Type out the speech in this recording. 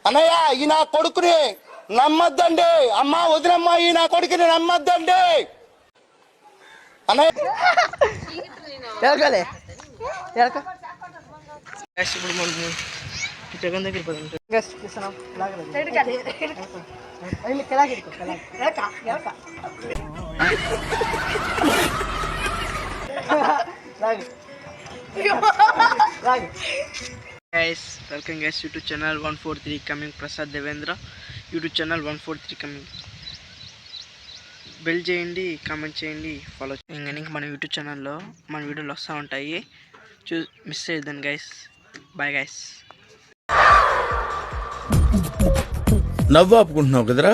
అన్నయ్య ఈ నా కొడుకుని నమ్మద్దండి, అమ్మ వదినమ్మ ఈ నా కొడుకుని నమ్మద్దండి అన్నయ్య. ఇప్పుడు మనం జగన్ దగ్గర guys, welcome guys YouTube channel 143 coming Prasad Devendra YouTube channel 143 coming. Bell చేయండి, కామెంట్ చేయండి, ఫాలో చేయండి. ఇంకా మన యూట్యూబ్ ఛానల్లో మన వీడియోలు వస్తూ ఉంటాయి, మిస్ చేయొద్దండి గైస్. Bye guys. నవ్వు ఆపుకుంటున్నావు కదరా.